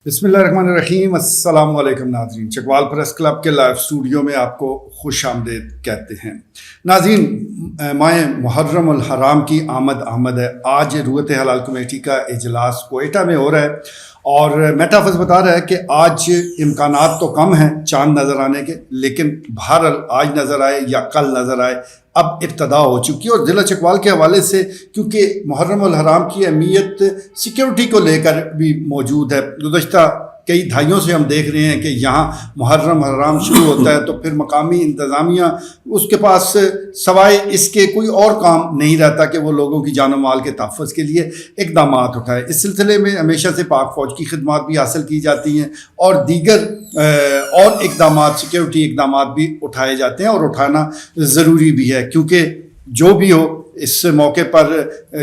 بسم اللہ الرحمن الرحیم۔ السلام علیکم ناظرین، چکوال پریس کلب کے لائیو اسٹوڈیو میں آپ کو خوش آمدید کہتے ہیں۔ ناظرین، ماہ محرم الحرام کی آمد ہے۔ آج رویت حلال کمیٹی کا اجلاس کوئٹہ میں ہو رہا ہے اور میٹافز بتا رہا ہے کہ آج امکانات تو کم ہیں چاند نظر آنے کے، لیکن بہرحال آج نظر آئے یا کل نظر آئے اب ابتدا ہو چکی ہے۔ اور ضلع چکوال کے حوالے سے کیونکہ محرم الحرام کی اہمیت سیکیورٹی کو لے کر بھی موجود ہے، گزشتہ کئی دہائیوں سے ہم دیکھ رہے ہیں کہ یہاں محرم الحرام شروع ہوتا ہے تو پھر مقامی انتظامیہ اس کے پاس سوائے اس کے کوئی اور کام نہیں رہتا کہ وہ لوگوں کی جان و مال کے تحفظ کے لیے اقدامات اٹھائے۔ اس سلسلے میں ہمیشہ سے پاک فوج کی خدمات بھی حاصل کی جاتی ہیں اور دیگر اور اقدامات، سیکیورٹی اقدامات بھی اٹھائے جاتے ہیں اور اٹھانا ضروری بھی ہے، کیونکہ جو بھی ہو اس موقع پر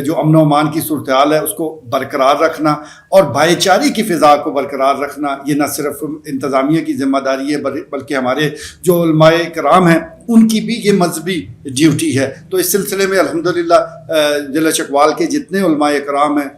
جو امن و امان کی صورتحال ہے اس کو برقرار رکھنا اور بھائی چارے کی فضا کو برقرار رکھنا یہ نہ صرف انتظامیہ کی ذمہ داری ہے بلکہ ہمارے جو علماء کرام ہیں ان کی بھی یہ مذہبی ڈیوٹی ہے۔ تو اس سلسلے میں الحمدللہ ضلع چکوال کے جتنے علماء کرام ہیں،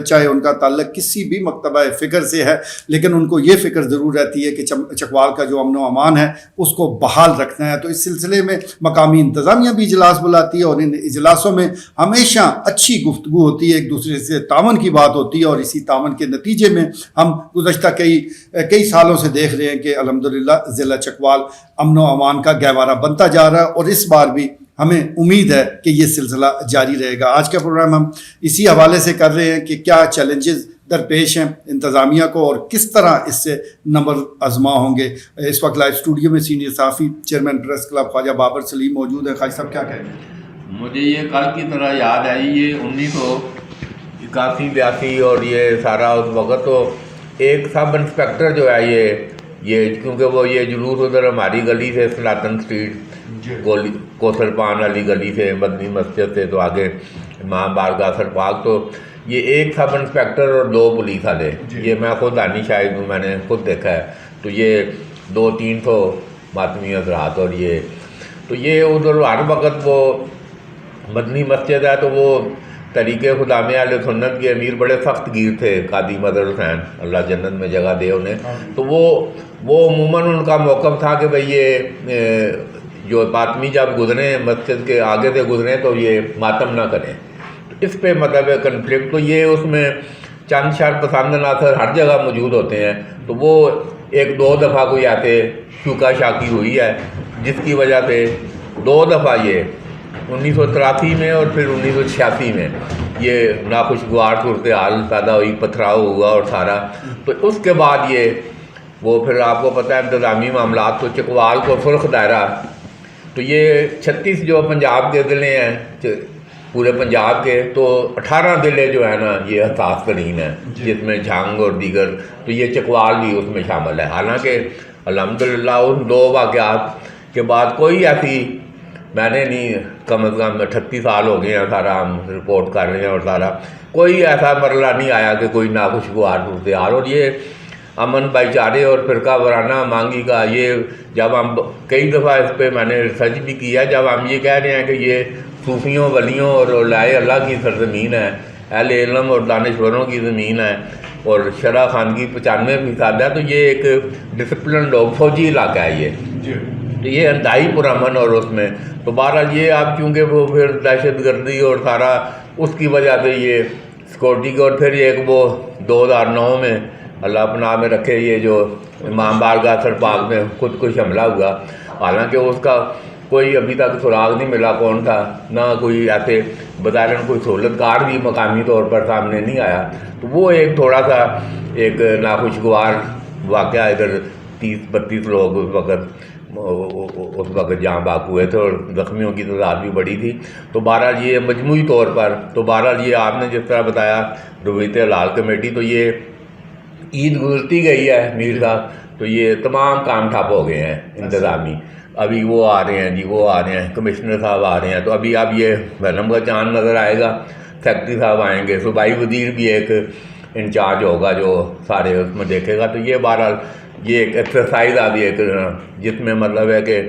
چاہے ان کا تعلق کسی بھی مکتبہ فکر سے ہے، لیکن ان کو یہ فکر ضرور رہتی ہے کہ چکوال کا جو امن و امان ہے اس کو بحال رکھنا ہے۔ تو اس سلسلے میں مقامی انتظامیہ بھی اجلاس بلاتی ہے اور ان اجلاسوں میں ہمیشہ اچھی گفتگو ہوتی ہے، ایک دوسرے سے تعاون کی بات ہوتی ہے اور اسی تعاون کے نتیجے میں ہم گزشتہ کئی سالوں سے دیکھ رہے ہیں کہ الحمدللہ ضلع چکوال امن و امان کا گہوارہ بنتا جا رہا ہے اور اس بار بھی ہمیں امید ہے کہ یہ سلسلہ جاری رہے گا۔ آج کا پروگرام ہم اسی حوالے سے کر رہے ہیں کہ کیا چیلنجز درپیش ہیں انتظامیہ کو اور کس طرح اس سے نمبر آزما ہوں گے۔ اس وقت لائیو اسٹوڈیو میں سینئر صحافی چیئرمین پریس کلب خواجہ بابر سلیم موجود ہیں۔ خواجہ صاحب کیا کہیں گے؟ مجھے یہ کل کی طرح یاد آئی، یہ 1981-82 اور یہ سارا اس وقت تو ایک سب انسپیکٹر جو ہے یہ کیونکہ وہ یہ جلوس ادھر ہماری گلی سے سلاطن اسٹریٹ کوثر پان والی گلی سے مدنی مسجد سے تو آگے امام بارگاہ سرپاک، تو یہ ایک سب انسپیکٹر اور 2 پولیس والے، یہ میں خود آنی شاہد ہوں، میں نے خود دیکھا ہے، تو یہ 200-300 ماتمی حضرات، اور یہ ادھر ہر وقت وہ مدنی مسجد ہے تو وہ طریقے خدامہ اہل سنت کے امیر بڑے سخت گیر تھے، قاضی مظہر حسین اللہ جنت میں جگہ دے انہیں، تو وہ عموماً ان کا موقف تھا کہ بھئی یہ جو باطمی جب گزریں مسجد کے آگے سے گزریں تو یہ ماتم نہ کریں، تو اس پہ مطلب کنفلکٹ، تو یہ اس میں چند شر پسند عناصر ہر جگہ موجود ہوتے ہیں، تو وہ 1-2 دفعہ کوئی ایسے شوکا شاکی ہوئی ہے جس کی وجہ سے 2 دفعہ یہ 1983 میں اور پھر 1986 میں یہ ناخوشگوار صورتحال پیدا ہوئی، پتھراؤ ہوا اور سارا، تو اس کے بعد وہ پھر آپ کو پتہ ہے انتظامی معاملات، تو چکوال کو سرخ دائرہ، تو یہ 36 جو پنجاب کے ضلع ہیں پورے پنجاب کے، تو 18 ضلع جو ہے نا یہ حساس ترین ہیں، جس میں جھنگ اور دیگر، تو یہ چکوال بھی اس میں شامل ہے۔ حالانکہ الحمدللہ ان 2 واقعات کے بعد کوئی ایسی میں نے نہیں، کم از کم 38 سال ہو گئے ہیں سارا ہم رپورٹ کر رہے ہیں اور سارا کوئی ایسا مرحلہ نہیں آیا کہ کوئی ناخوشگوار صورتحال، اور یہ امن بھائی چارے اور فرقہ وارانہ مانگی کا یہ جب ہم کئی دفعہ اس پہ میں نے ریسرچ بھی کیا، جب ہم یہ کہہ رہے ہیں کہ یہ صوفیوں ولیوں اور اولیاء اللہ کی سرزمین ہے، اہل علم اور دانشوروں کی زمین ہے اور شرع خواندگی 95% ہے، تو یہ ایک ڈسپلن لوگ فوجی علاقہ ہے یہ، تو یہ انتہائی پرامن، اور اس میں تو بہرحال یہ اب چونکہ وہ پھر دہشت گردی اور سارا اس کی وجہ سے یہ سیکورٹی کے، اور پھر ایک وہ 2009 میں اللہ پناہ میں رکھے یہ جو امام بارگاہ سرپاک میں خودکش حملہ ہوا، حالانکہ اس کا کوئی ابھی تک سراغ نہیں ملا کون تھا، نہ کوئی ایسے بظاہر کوئی سہولت کار بھی مقامی طور پر سامنے نہیں آیا، تو وہ ایک تھوڑا سا ایک ناخوشگوار واقعہ، ادھر 30-32 لوگ اس وقت جہاں باق ہوئے تھے اور زخمیوں کی تعداد بھی بڑی تھی، تو بہرحال یہ مجموعی طور پر، تو بہرحال یہ آپ نے جس طرح بتایا رویت حلال کمیٹی، تو یہ عید گزرتی گئی ہے میر صاحب، تو یہ تمام کام ٹھپ ہو گئے ہیں انتظامی، ابھی وہ آ رہے ہیں وہ آ رہے ہیں، کمشنر صاحب آ رہے ہیں، تو اب یہ وینم کا چاند نظر آئے گا، سیکٹری صاحب آئیں گے، صوبائی وزیر بھی ایک انچارج ہوگا جو سارے اس میں دیکھے گا. تو یہ بہرحال یہ ایک ایکسرسائز آ ایک جس میں مطلب ہے کہ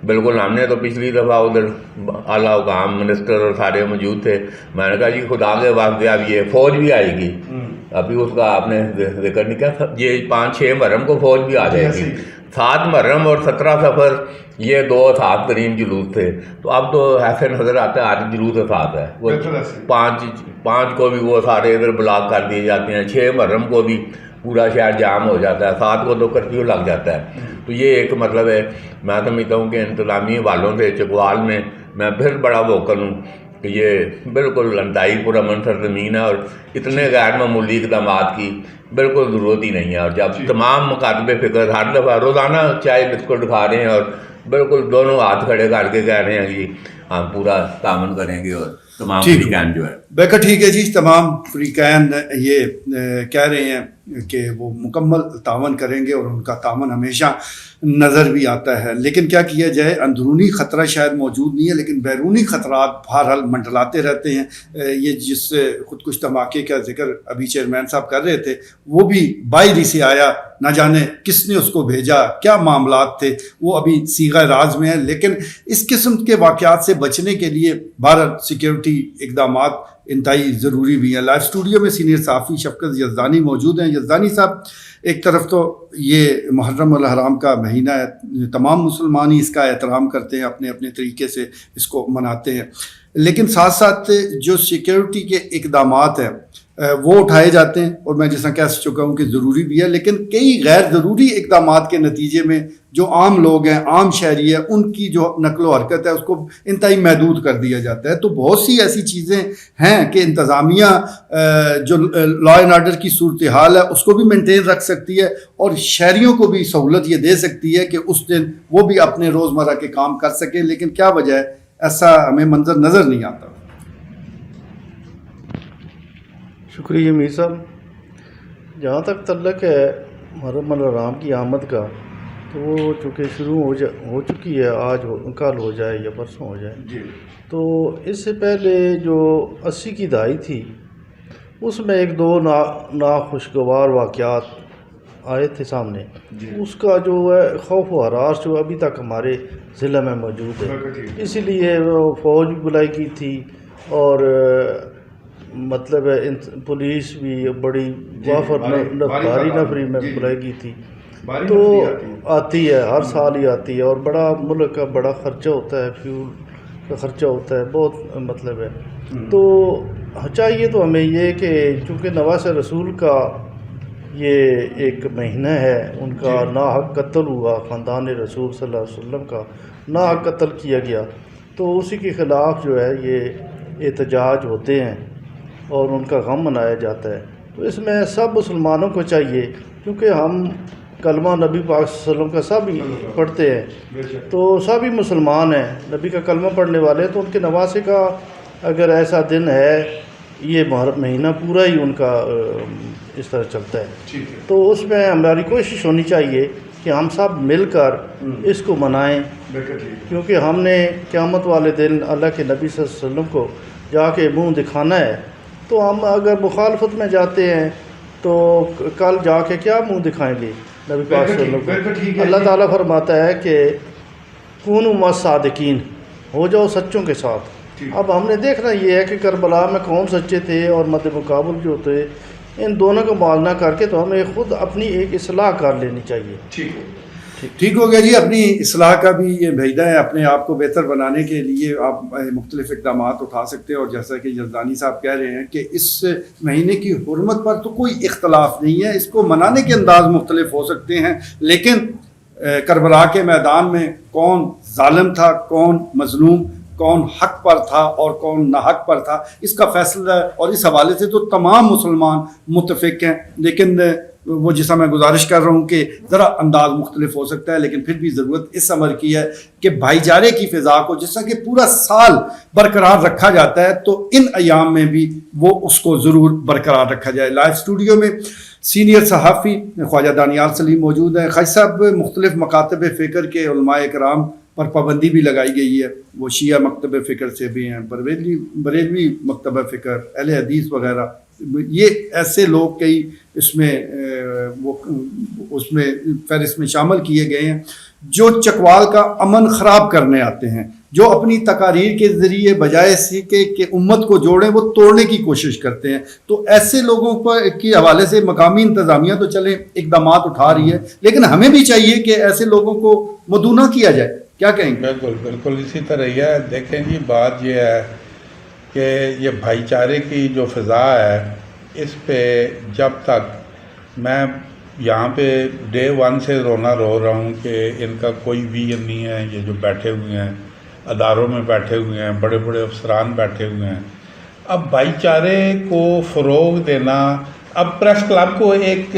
بالکل ہم نے تو پچھلی دفعہ ادھر اعلیٰ حکام منسٹر اور سارے موجود تھے. میں نے کہا جی خدا کے واسطے اب یہ فوج بھی آئے گی, ابھی اس کا آپ نے ذکر نہیں کیا, یہ 5-6 محرم کو فوج بھی آ جائے گی. 7 محرم اور 17 صفر یہ 2 خاص ترین جلوس تھے. تو اب تو ایسے نظر آتا ہے آج جلوس ساتھ ہے, وہ 5 کو بھی وہ سارے ادھر بلاک کر دیے جاتے ہیں. 6 محرم کو بھی پورا شہر جام ہو جاتا ہے. 7 کو تو کرفیو لگ جاتا ہے. تو یہ ایک مطلب ہے, میں سمجھتا ہوں کہ انتظامی والوں سے چکوال میں میں پھر بڑا ووکل ہوں کہ یہ بالکل انتہائی پرامن سرزمین ہے اور اتنے غیر معمولی اقدامات کی بالکل ضرورت ہی نہیں ہے. اور جب تمام مکاتب فکر ہر دفعہ روزانہ چائے بسکٹ کھا رہے ہیں اور بالکل دونوں ہاتھ کھڑے کر کے کہہ رہے ہیں کہ ہم پورا تعاون کریں گے اور تمام فریقین جو ہے بہتر ٹھیک ہے جی, تمام فریقین یہ کہہ رہے ہیں کہ وہ مکمل تعاون کریں گے اور ان کا تعاون ہمیشہ نظر بھی آتا ہے. لیکن کیا کیا جائے, اندرونی خطرہ شاید موجود نہیں ہے لیکن بیرونی خطرات بہرحال منڈلاتے رہتے ہیں. یہ جس خودکش دھماکے کا ذکر ابھی چیئرمین صاحب کر رہے تھے وہ بھی باہر سے آیا, نہ جانے کس نے اس کو بھیجا, کیا معاملات تھے, وہ ابھی صیغہ راز میں ہے. لیکن اس قسم کے واقعات سے بچنے کے لیے بہرحال سیکیورٹی اقدامات انتہائی ضروری بھی ہیں. لائیو اسٹوڈیو میں سینئر صحافی شفقت یزدانی موجود ہیں. یزدانی صاحب, ایک طرف تو یہ محرم الحرام کا مہینہ ہے, تمام مسلمان ہی اس کا احترام کرتے ہیں, اپنے اپنے طریقے سے اس کو مناتے ہیں, لیکن ساتھ ساتھ جو سیکیورٹی کے اقدامات ہیں وہ اٹھائے جاتے ہیں اور میں جیسا کہہ چکا ہوں کہ ضروری بھی ہے, لیکن کئی غیر ضروری اقدامات کے نتیجے میں جو عام لوگ ہیں, عام شہری ہیں, ان کی جو نقل و حرکت ہے اس کو انتہائی محدود کر دیا جاتا ہے. تو بہت سی ایسی چیزیں ہیں کہ انتظامیہ جو لا اینڈ آرڈر کی صورتحال ہے اس کو بھی مینٹین رکھ سکتی ہے اور شہریوں کو بھی سہولت یہ دے سکتی ہے کہ اس دن وہ بھی اپنے روزمرہ کے کام کر سکیں. لیکن کیا وجہ ہے ایسا ہمیں منظر نظر نہیں آتا. شکریہ میر صاحب. جہاں تک تعلق ہے محرم الحرام کی آمد کا, تو وہ چونکہ شروع ہو چکی ہے, آج کل ہو جائے یا پرسوں ہو جائے جی, تو اس سے پہلے جو 80 کی دہائی تھی اس میں 1-2 ناخوشگوار واقعات آئے تھے سامنے. اس کا جو ہے خوف و ہراس جو ابھی تک ہمارے ضلع میں موجود ہے. اسی لیے وہ فوج بھی بلائی کی تھی اور مطلب ہے پولیس بھی بڑی وافر بھاری نفری میں بلائی گئی تھی. تو آتی ہے, ہر سال ہی آتی ہے اور بڑا ملک کا بڑا خرچہ ہوتا ہے, فیول کا خرچہ ہوتا ہے, بہت مطلب ہے. تو چاہیے تو ہمیں یہ کہ چونکہ نواز رسول کا یہ ایک مہینہ ہے, ان کا ناحق قتل ہوا, خاندان رسول صلی اللہ علیہ وسلم کا ناحق قتل کیا گیا, تو اسی کے خلاف جو ہے یہ احتجاج ہوتے ہیں اور ان کا غم منایا جاتا ہے. تو اس میں سب مسلمانوں کو چاہیے, کیونکہ ہم کلمہ نبی پاک صلی اللہ علیہ وسلم کا سب ہی پڑھتے ہیں, تو سب ہی مسلمان ہیں, نبی کا کلمہ پڑھنے والے ہیں. تو ان کے نواسے کا اگر ایسا دن ہے, یہ مہینہ پورا ہی ان کا اس طرح چلتا ہے, تو اس میں ہماری کوشش ہونی چاہیے کہ ہم سب مل کر اس کو منائیں, کیونکہ ہم نے قیامت والے دن اللہ کے نبی صلی اللہ علیہ وسلم کو جا کے منہ دکھانا ہے. تو ہم اگر مخالفت میں جاتے ہیں تو کل جا کے کیا منہ دکھائیں گے نبی پاک صلی اللہ علیہ وسلم کو. اللہ تعالیٰ فرماتا ہے کہ کونوا مع الصادقین, ہو جاؤ سچوں کے ساتھ. اب ہم نے دیکھنا یہ ہے کہ کربلا میں کون سچے تھے اور مد مقابل جو تھے, ان دونوں کا موازنہ کر کے تو ہمیں خود اپنی ایک اصلاح کر لینی چاہیے. ٹھیک ہو گیا جی. اپنی اصلاح کا بھی یہ بھیجا ہے, اپنے آپ کو بہتر بنانے کے لیے آپ مختلف اقدامات اٹھا سکتے ہیں. اور جیسا کہ یزدانی صاحب کہہ رہے ہیں کہ اس مہینے کی حرمت پر تو کوئی اختلاف نہیں ہے, اس کو منانے کے انداز مختلف ہو سکتے ہیں, لیکن کربلا کے میدان میں کون ظالم تھا, کون مظلوم, کون حق پر تھا اور کون ناحق پر تھا, اس کا فیصلہ اور اس حوالے سے تو تمام مسلمان متفق ہیں. لیکن وہ جیسا میں گزارش کر رہا ہوں کہ ذرا انداز مختلف ہو سکتا ہے, لیکن پھر بھی ضرورت اس امر کی ہے کہ بھائی چارے کی فضا کو جس طرح کہ پورا سال برقرار رکھا جاتا ہے, تو ان ایام میں بھی وہ اس کو ضرور برقرار رکھا جائے. لائیو اسٹوڈیو میں سینئر صحافی خواجہ دانیال سلیم موجود ہیں. خواجہ صاحب, مختلف مکاتب فکر کے علماء کرام پر پابندی بھی لگائی گئی ہے. وہ شیعہ مکتب فکر سے بھی ہیں, بریلوی مکتبہ فکر, اہل حدیث وغیرہ, یہ ایسے لوگ کئی اس میں فہرست میں شامل کیے گئے ہیں جو چکوال کا امن خراب کرنے آتے ہیں, جو اپنی تقاریر کے ذریعے بجائے اس کہ امت کو جوڑیں وہ توڑنے کی کوشش کرتے ہیں. تو ایسے لوگوں کے حوالے سے مقامی انتظامیہ تو چلیں اقدامات اٹھا رہی ہے, لیکن ہمیں بھی چاہیے کہ ایسے لوگوں کو مدونہ کیا جائے. کیا کہیں گے؟ بالکل اسی طرح یہ ہے. دیکھیں جی, بات یہ ہے کہ یہ بھائی چارے کی جو فضا ہے, اس پہ جب تک میں یہاں پہ ڈے ون سے رو رہا ہوں کہ ان کا کوئی ویژن نہیں ہے. یہ جو بیٹھے ہوئے ہیں اداروں میں بیٹھے ہوئے ہیں, بڑے بڑے افسران بیٹھے ہوئے ہیں. اب بھائی چارے کو فروغ دینا, اب پریس کلب کو ایک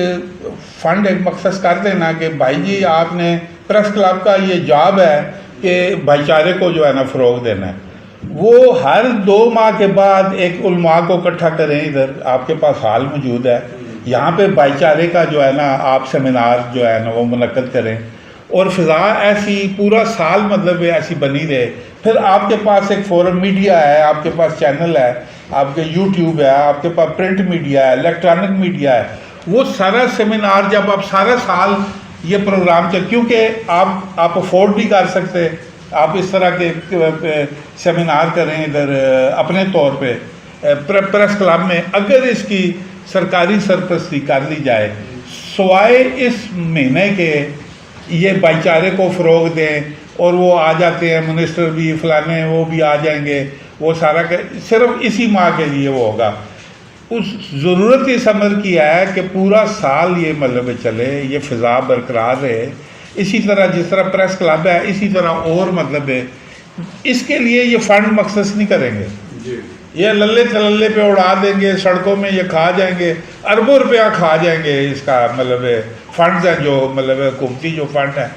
فنڈ ایک مختص کر دینا کہ بھائی جی آپ نے پریس کلب کا یہ جاب ہے کہ بھائی چارے کو جو ہے نا فروغ دینا ہے. وہ ہر 2 ماہ کے بعد ایک علماء کو اکٹھا کریں, ادھر آپ کے پاس ہال موجود ہے, یہاں پہ بھائی چارے کا جو ہے نا آپ سیمینار جو ہے نا وہ منعقد کریں, اور فضا ایسی پورا سال مطلب ایسی بنی رہے. پھر آپ کے پاس ایک فورم میڈیا ہے, آپ کے پاس چینل ہے, آپ کے یوٹیوب ہے, آپ کے پاس پرنٹ میڈیا ہے, الیکٹرانک میڈیا ہے. وہ سارا سیمینار جب آپ سارا سال یہ پروگرام کیونکہ آپ افورڈ بھی کر سکتے, آپ اس طرح کے سیمینار کریں ادھر اپنے طور پہ پریس کلب میں, اگر اس کی سرکاری سرپرستی کر لی جائے, سوائے اس مہینے کے یہ بھائی چارے کو فروغ دیں, اور وہ آ جاتے ہیں منسٹر بھی فلانے وہ بھی آ جائیں گے, وہ سارا صرف اسی ماہ کے لیے وہ ہوگا. اس ضرورت اس عمل کی ہے کہ پورا سال یہ مطلب چلے, یہ فضا برقرار رہے. اسی طرح جس طرح پریس کلب ہے اسی طرح اور مطلب ہے, اس کے لیے یہ فنڈ مخصوص نہیں کریں گے, یہ للے تللے پہ اڑا دیں گے, سڑکوں میں یہ کھا جائیں گے, اربوں روپیہ کھا جائیں گے. اس کا مطلب فنڈز ہیں جو مطلب حکومتی جو فنڈ ہے,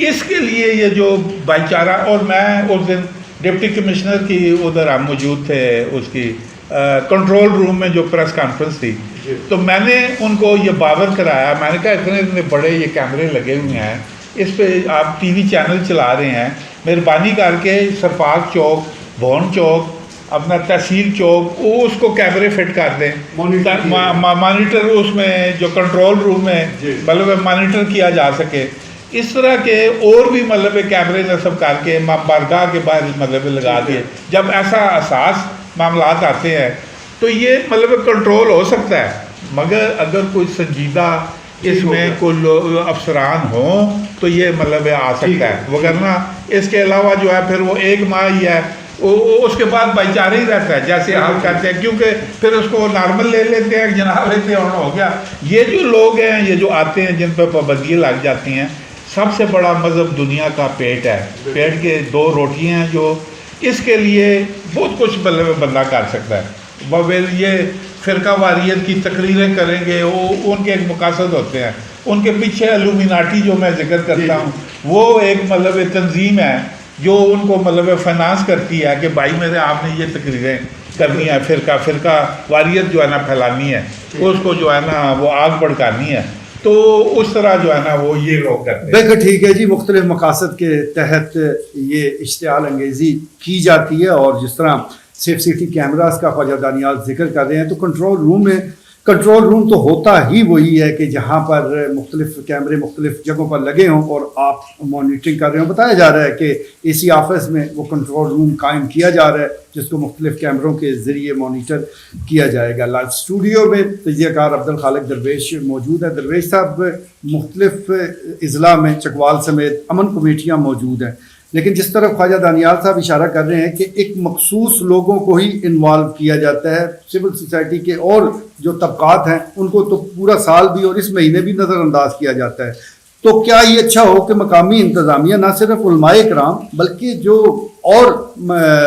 اس کے لیے یہ جو بھائی چارہ. اور میں اس دن ڈپٹی کمشنر کی ادھر ہم موجود تھے, اس کی کنٹرول روم میں جو پریس کانفرنس تھی, تو میں نے ان کو یہ باور کرایا. میں نے کہا اتنے بڑے یہ کیمرے لگے ہوئے ہیں, اس پہ آپ ٹی وی چینل چلا رہے ہیں, مہربانی کر کے سرپاگ چوک, بھون چوک, اپنا تحصیل چوک, وہ اس کو کیمرے فٹ کر دیں, مانیٹر اس میں جو کنٹرول روم میں مطلب مانیٹر کیا جا سکے. اس طرح کے اور بھی مطلب کیمرے نصب کر کے بارگاہ کے باہر مطلب لگا دیے. جب ایسا حساس معاملات آتے ہیں تو یہ مطلب کنٹرول ہو سکتا ہے, مگر اگر کوئی سنجیدہ اس میں کوئی افسران ہوں تو یہ مطلب آ سکتا ہے. وگرنہ اس کے علاوہ جو ہے پھر وہ 1 ماہ ہی ہے, اس کے بعد بھائی چارہ ہی رہتا ہے جیسے آپ کہتے ہیں, کیونکہ پھر اس کو نارمل لے لیتے ہیں, جناب لیتے ہیں, ہو گیا. یہ جو لوگ ہیں یہ جو آتے ہیں جن پہ پابندیاں لگ جاتی ہیں, سب سے بڑا مذہب دنیا کا پیٹ ہے, پیٹ کے 2 روٹیاں ہیں, جو اس کے لیے بہت کچھ مطلب بندہ کر سکتا ہے. وہ یہ فرقہ واریت کی تقریریں کریں گے, وہ ان کے ایک مقاصد ہوتے ہیں. ان کے پیچھے الومیناٹی جو میں ذکر کرتا ہوں, وہ ایک مطلب تنظیم ہے جو ان کو مطلب فائنانس کرتی ہے کہ بھائی میرے آپ نے یہ تقریریں کرنی ہے, فرقہ واریت جو ہے نا پھیلانی ہے, اس کو جو ہے نا وہ آگ بھڑکانی ہے. تو اس طرح جو ہے نا وہ یہ لوگ کرتے ہیں. بالکل ٹھیک ہے جی, مختلف مقاصد کے تحت یہ اشتعال انگیزی کی جاتی ہے. اور جس طرح سیف سٹی کیمراز کا خواجہ دانیال ذکر کر رہے ہیں, تو کنٹرول روم تو ہوتا ہی وہی ہے کہ جہاں پر مختلف کیمرے مختلف جگہوں پر لگے ہوں اور آپ مانیٹرنگ کر رہے ہوں. بتایا جا رہا ہے کہ اے سی آفس میں وہ کنٹرول روم قائم کیا جا رہا ہے جس کو مختلف کیمروں کے ذریعے مانیٹر کیا جائے گا. لائیو اسٹوڈیو میں تجزیہ کار عبدالخالق درویش موجود ہے. درویش صاحب, مختلف اضلاع میں چکوال سمیت امن کمیٹیاں موجود ہیں, لیکن جس طرف خواجہ دانیال صاحب اشارہ کر رہے ہیں کہ ایک مخصوص لوگوں کو ہی انوالو کیا جاتا ہے, سول سوسائٹی کے اور جو طبقات ہیں ان کو تو پورا سال بھی اور اس مہینے بھی نظر انداز کیا جاتا ہے. تو کیا یہ اچھا ہو کہ مقامی انتظامیہ نہ صرف علماء کرام بلکہ جو اور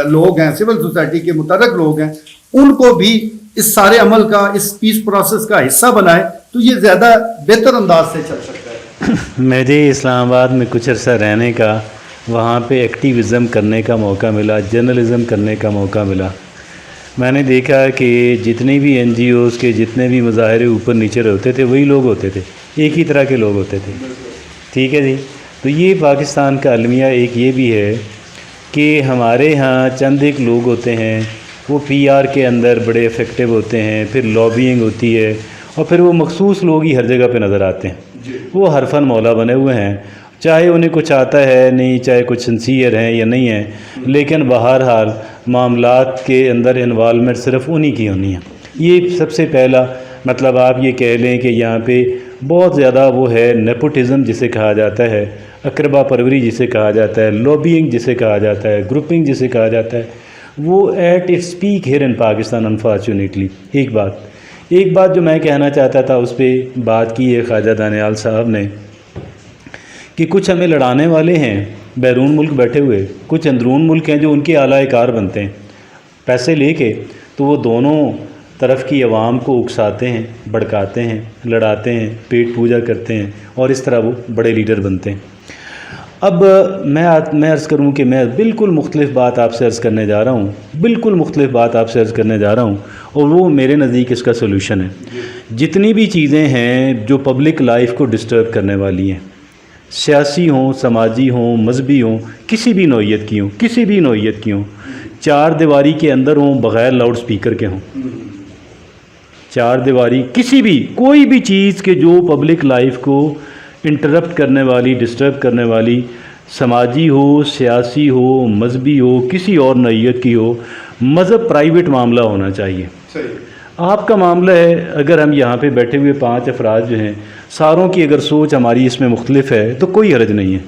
لوگ ہیں سول سوسائٹی کے متعلق لوگ ہیں ان کو بھی اس سارے عمل کا, اس پیس پروسیس کا حصہ بنائے, تو یہ زیادہ بہتر انداز سے چل سکتا ہے. مجھے اسلام آباد میں کچھ عرصہ رہنے کا, وہاں پہ ایکٹیویزم کرنے کا موقع ملا, جرنلزم کرنے کا موقع ملا. میں نے دیکھا کہ جتنے بھی این جی اوز کے جتنے بھی مظاہرے اوپر نیچے ہوتے تھے وہی لوگ ہوتے تھے, ایک ہی طرح کے لوگ ہوتے تھے. ٹھیک ہے جی. تو یہ پاکستان کا المیہ ایک یہ بھی ہے کہ ہمارے ہاں چند ایک لوگ ہوتے ہیں وہ پی آر کے اندر بڑے افیکٹو ہوتے ہیں، پھر لابینگ ہوتی ہے، اور پھر وہ مخصوص لوگ ہی ہر جگہ پہ نظر آتے ہیں، وہ حرفن مولا بنے ہوئے ہیں، چاہے انہیں کچھ آتا ہے نہیں، چاہے کچھ سنسیئر ہیں یا نہیں ہیں، لیکن بہرحال معاملات کے اندر انوالومنٹ صرف انہی کی ہونی ہے۔ یہ سب سے پہلا مطلب آپ یہ کہہ لیں کہ یہاں پہ بہت زیادہ وہ ہے نیپوٹزم جسے کہا جاتا ہے، اقربا پروری جسے کہا جاتا ہے، لابینگ جسے کہا جاتا ہے، گروپنگ جسے کہا جاتا ہے، وہ at its peak here in Pakistan unfortunately. ایک بات جو میں کہنا چاہتا تھا، اس پہ بات کی ہے خواجہ دانیال صاحب نے، کہ کچھ ہمیں لڑانے والے ہیں بیرون ملک بیٹھے ہوئے، کچھ اندرون ملک ہیں جو ان کے اعلی کار بنتے ہیں پیسے لے کے، تو وہ دونوں طرف کی عوام کو اکساتے ہیں، بھڑکاتے ہیں، لڑاتے ہیں، پیٹ پوجا کرتے ہیں، اور اس طرح وہ بڑے لیڈر بنتے ہیں۔ اب میں عرض کروں کہ میں بالکل مختلف بات آپ سے عرض کرنے جا رہا ہوں، بالکل مختلف بات آپ سے عرض کرنے جا رہا ہوں، اور وہ میرے نزدیک اس کا سولوشن ہے۔ جتنی بھی چیزیں ہیں جو پبلک لائف کو ڈسٹرب کرنے والی ہیں، سیاسی ہوں، سماجی ہوں، مذہبی ہوں، کسی بھی نوعیت کی ہوں، چار دیواری کے اندر ہوں، بغیر لاؤڈ سپیکر کے ہوں، چار دیواری کوئی بھی چیز کے جو پبلک لائف کو انٹرپٹ کرنے والی، ڈسٹرب کرنے والی، سماجی ہو، سیاسی ہو، مذہبی ہو، کسی اور نوعیت کی ہو، مذہب پرائیویٹ معاملہ ہونا چاہیے۔ آپ کا معاملہ ہے، اگر ہم یہاں پہ بیٹھے ہوئے 5 افراد جو ہیں، ساروں کی اگر سوچ ہماری اس میں مختلف ہے تو کوئی حرج نہیں ہے۔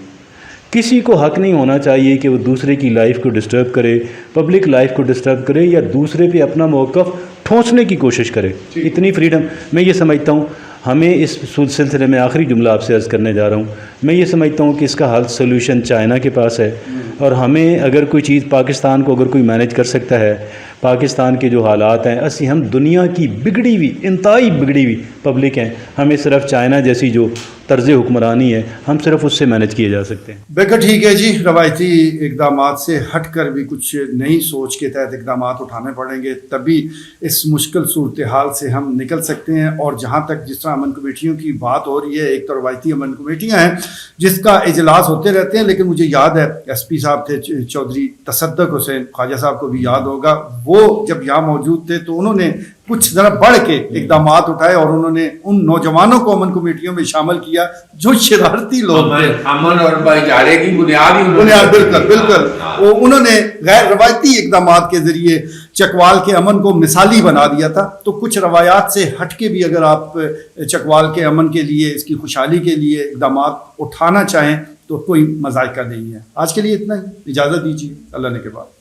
کسی کو حق نہیں ہونا چاہیے کہ وہ دوسرے کی لائف کو ڈسٹرب کرے، پبلک لائف کو ڈسٹرب کرے، یا دوسرے پہ اپنا موقف ٹھونسنے کی کوشش کرے۔ اتنی فریڈم میں یہ سمجھتا ہوں، ہمیں اس سلسلے میں آخری جملہ آپ سے عرض کرنے جا رہا ہوں، میں یہ سمجھتا ہوں کہ اس کا حل سولوشن چائنا کے پاس ہے، اور ہمیں اگر کوئی چیز پاکستان کو اگر کوئی مینیج کر سکتا ہے، پاکستان کے جو حالات ہیں، ہم دنیا کی بگڑی ہوئی، انتہائی بگڑی ہوئی پبلک ہیں، ہمیں صرف چائنا جیسی جو طرز حکمرانی ہے، ہم صرف اس سے مینیج کیے جا سکتے ہیں۔ بالکل ٹھیک ہے جی، روایتی اقدامات سے ہٹ کر بھی کچھ نئی سوچ کے تحت اقدامات اٹھانے پڑیں گے، تبھی اس مشکل صورتحال سے ہم نکل سکتے ہیں۔ اور جہاں تک جس طرح امن کمیٹیوں کی بات ہو رہی ہے، ایک تو روایتی امن کمیٹیاں ہیں جس کا اجلاس ہوتے رہتے ہیں، لیکن مجھے یاد ہے ایس پی صاحب تھے چودھری تصدق حسین، خواجہ صاحب کو بھی یاد ہوگا، وہ جب یہاں موجود تھے تو انہوں نے کچھ ذرا بڑھ کے اقدامات اٹھائے، اور انہوں نے ان نوجوانوں کو امن کمیٹیوں میں شامل کیا جو شرارتی لوگ تھے۔ امن اور بھائی چارے کی بنیاد بالکل انہوں نے غیر روایتی اقدامات کے ذریعے چکوال کے امن کو مثالی بنا دیا تھا۔ تو کچھ روایات سے ہٹ کے بھی اگر آپ چکوال کے امن کے لیے، اس کی خوشحالی کے لیے اقدامات اٹھانا چاہیں تو کوئی مذائقہ نہیں ہے۔ آج کے لیے اتنا ہی، اجازت دیجیے، اللہ نے کے بعد۔